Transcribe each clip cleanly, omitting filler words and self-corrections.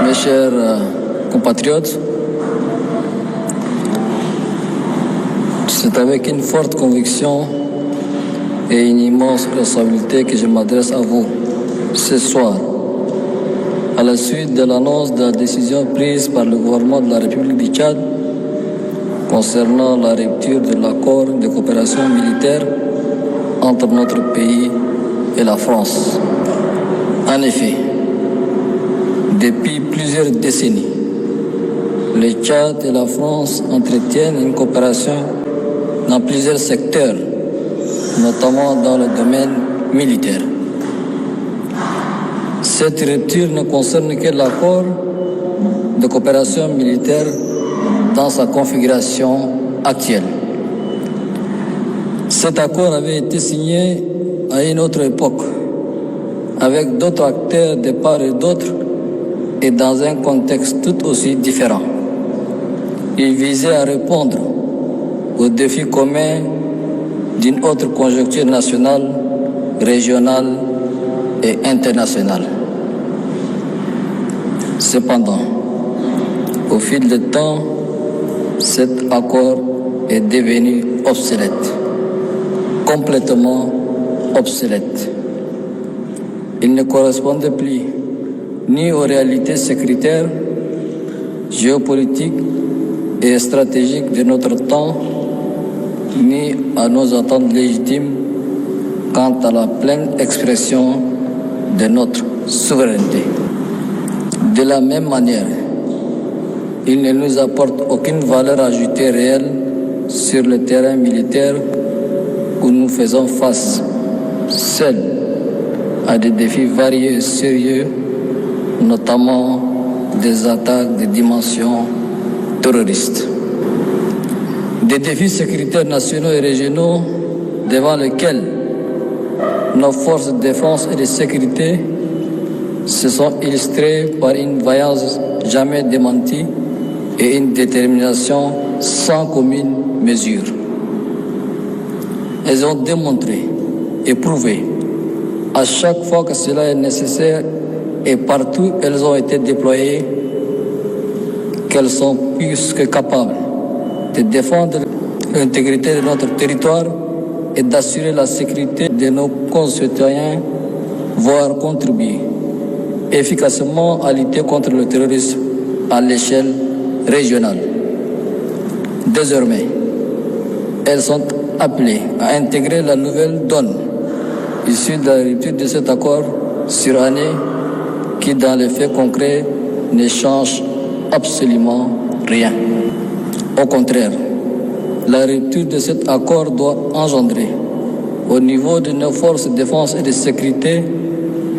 Mes chers compatriotes, c'est avec une forte conviction et une immense responsabilité que je m'adresse à vous ce soir, à la suite de l'annonce de la décision prise par le gouvernement de la République du Tchad concernant la rupture de l'accord de coopération militaire entre notre pays et la France. En effet, depuis plusieurs décennies, le Tchad et la France entretiennent une coopération dans plusieurs secteurs, notamment dans le domaine militaire. Cette rupture ne concerne que l'accord de coopération militaire dans sa configuration actuelle. Cet accord avait été signé à une autre époque, avec d'autres acteurs de part et d'autre, et dans un contexte tout aussi différent. Il visait à répondre aux défis communs d'une autre conjoncture nationale, régionale et internationale. Cependant, au fil du temps, cet accord est devenu obsolète, complètement obsolète. Il ne correspondait plus ni aux réalités sécuritaires, géopolitiques et stratégiques de notre temps, ni à nos attentes légitimes quant à la pleine expression de notre souveraineté. De la même manière, il ne nous apporte aucune valeur ajoutée réelle sur le terrain militaire où nous faisons face seuls à des défis variés et sérieux, notamment des attaques de dimension terroriste. Des défis sécuritaires nationaux et régionaux devant lesquels nos forces de défense et de sécurité se sont illustrées par une vaillance jamais démentie et une détermination sans commune mesure. Elles ont démontré et prouvé à chaque fois que cela est nécessaire et partout où elles ont été déployées qu'elles sont plus que capables de défendre l'intégrité de notre territoire et d'assurer la sécurité de nos concitoyens, voire contribuer efficacement à lutter contre le terrorisme à l'échelle régionale. Désormais, elles sont appelées à intégrer la nouvelle donne issue de la rupture de cet accord sur année qui, dans les faits concrets, ne change absolument rien. Au contraire, la rupture de cet accord doit engendrer, au niveau de nos forces de défense et de sécurité,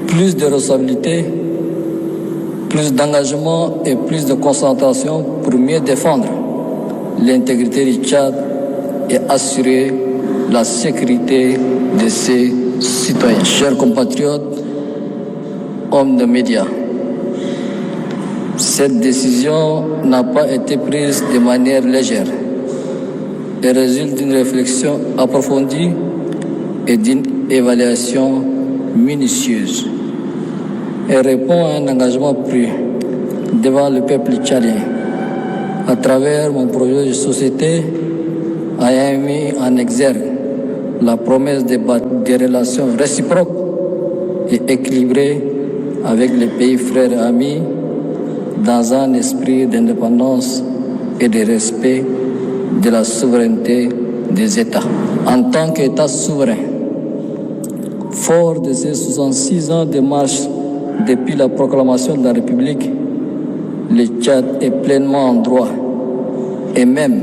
plus de responsabilité, plus d'engagement et plus de concentration pour mieux défendre l'intégrité du Tchad et assurer la sécurité de ses citoyens. Chers compatriotes, hommes de médias, cette décision n'a pas été prise de manière légère. Elle résulte d'une réflexion approfondie et d'une évaluation minutieuse. Elle répond à un engagement pris devant le peuple tchadien à travers mon projet de société ayant mis en exergue la promesse de des relations réciproques et équilibrées avec les pays frères et amis dans un esprit d'indépendance et de respect de la souveraineté des États. En tant qu'État souverain, fort de ces 66 ans de marche depuis la proclamation de la République, le Tchad est pleinement en droit et même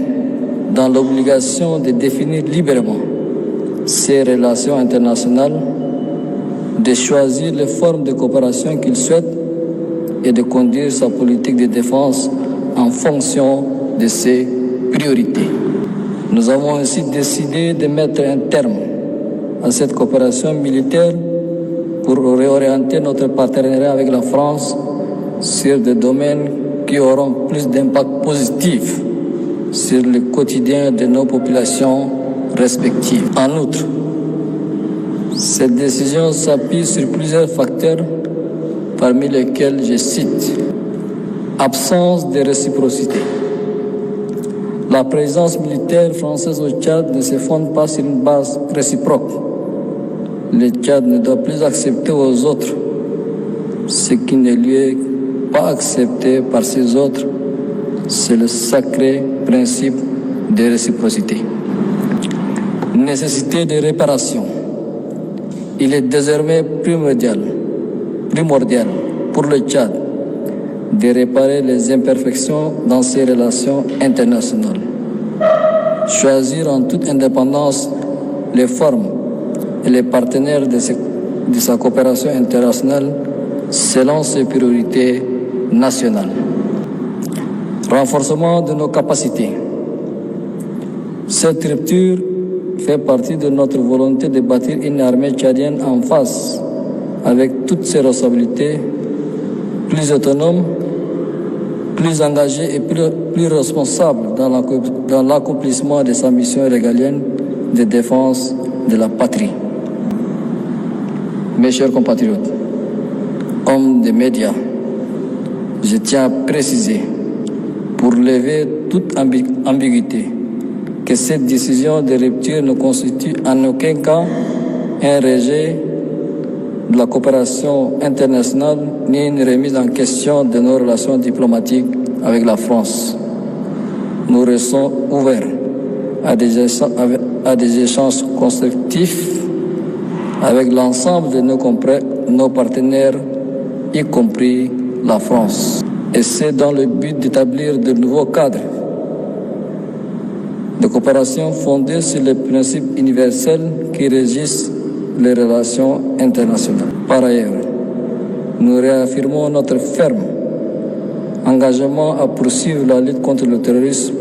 dans l'obligation de définir librement ses relations internationales, de choisir les formes de coopération qu'il souhaite et de conduire sa politique de défense en fonction de ses priorités. Nous avons ainsi décidé de mettre un terme à cette coopération militaire pour réorienter notre partenariat avec la France sur des domaines qui auront plus d'impact positif sur le quotidien de nos populations respectives. En outre, cette décision s'appuie sur plusieurs facteurs, parmi lesquels je cite Absence de réciprocité. La présence militaire française au Tchad ne se fonde pas sur une base réciproque. Le Tchad ne doit plus accepter aux autres ce qui ne lui est pas accepté par ces autres. C'est le sacré principe de réciprocité. Nécessité de réparation. Il est désormais primordial pour le Tchad de réparer les imperfections dans ses relations internationales. Choisir en toute indépendance les formes et les partenaires de sa coopération internationale selon ses priorités nationales. Renforcement de nos capacités. Cette rupture fait partie de notre volonté de bâtir une armée tchadienne en phase avec toutes ses responsabilités, plus autonome, plus engagée et plus responsable dans l'accomplissement de sa mission régalienne de défense de la patrie. Mes chers compatriotes, hommes des médias, je tiens à préciser, pour lever toute ambiguïté, que cette décision de rupture ne constitue en aucun cas un rejet de la coopération internationale ni une remise en question de nos relations diplomatiques avec la France. Nous restons ouverts à des échanges constructifs avec l'ensemble de nos partenaires, y compris la France. Et c'est dans le but d'établir de nouveaux cadres de coopération fondés sur les principes universels qui régissent les relations internationales. Par ailleurs, nous réaffirmons notre ferme engagement à poursuivre la lutte contre le terrorisme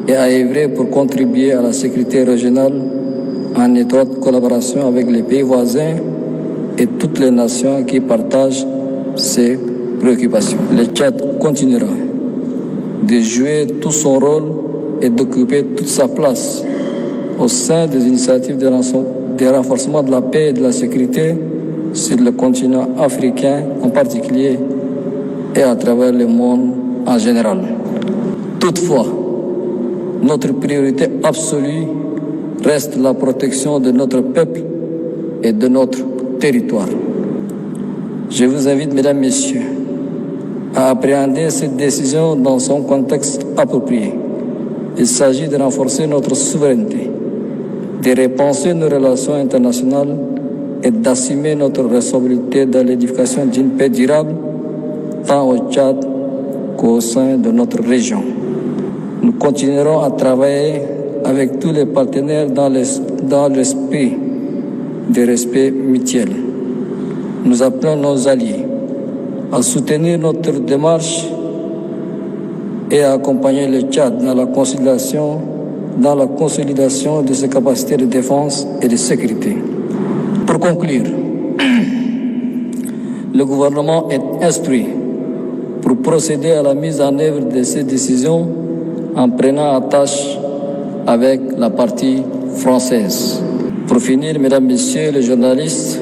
et à œuvrer pour contribuer à la sécurité régionale en étroite collaboration avec les pays voisins et toutes les nations qui partagent ces préoccupations. Le Tchad continuera de jouer tout son rôle et d'occuper toute sa place au sein des initiatives de renforcement de la paix et de la sécurité sur le continent africain en particulier et à travers le monde en général. Toutefois, notre priorité absolue reste la protection de notre peuple et de notre territoire. Je vous invite, mesdames, messieurs, à appréhender cette décision dans son contexte approprié. Il s'agit de renforcer notre souveraineté, de repenser nos relations internationales et d'assumer notre responsabilité dans l'édification d'une paix durable, tant au Tchad qu'au sein de notre région. Nous continuerons à travailler avec tous les partenaires dans l'esprit de respect mutuel. Nous appelons nos alliés à soutenir notre démarche et à accompagner le Tchad dans la consolidation de ses capacités de défense et de sécurité. Pour conclure, le gouvernement est instruit pour procéder à la mise en œuvre de ces décisions en prenant attache avec la partie française. Pour finir, mesdames, messieurs les journalistes,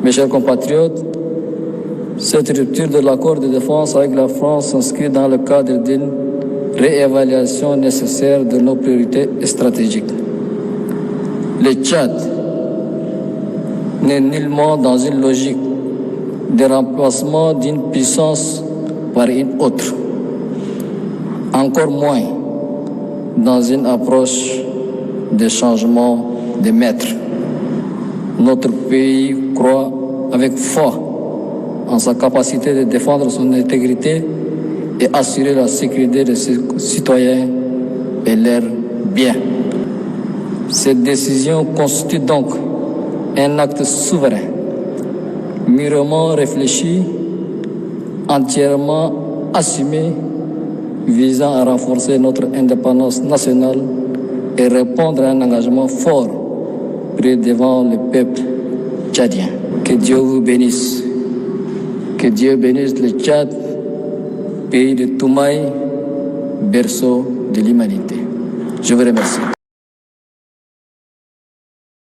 mes chers compatriotes, cette rupture de l'accord de défense avec la France s'inscrit dans le cadre d'une réévaluation nécessaire de nos priorités stratégiques. Le Tchad n'est nullement dans une logique de remplacement d'une puissance par une autre, encore moins dans une approche de changement de maître. Notre pays croit avec foi en sa capacité de défendre son intégrité et assurer la sécurité de ses citoyens et leurs biens. Cette décision constitue donc un acte souverain, mûrement réfléchi, entièrement assumé, visant à renforcer notre indépendance nationale et répondre à un engagement fort pris devant le peuple tchadien. Que Dieu vous bénisse. Que Dieu bénisse le Tchad, pays de Toumaï, berceau de l'humanité. Je vous remercie.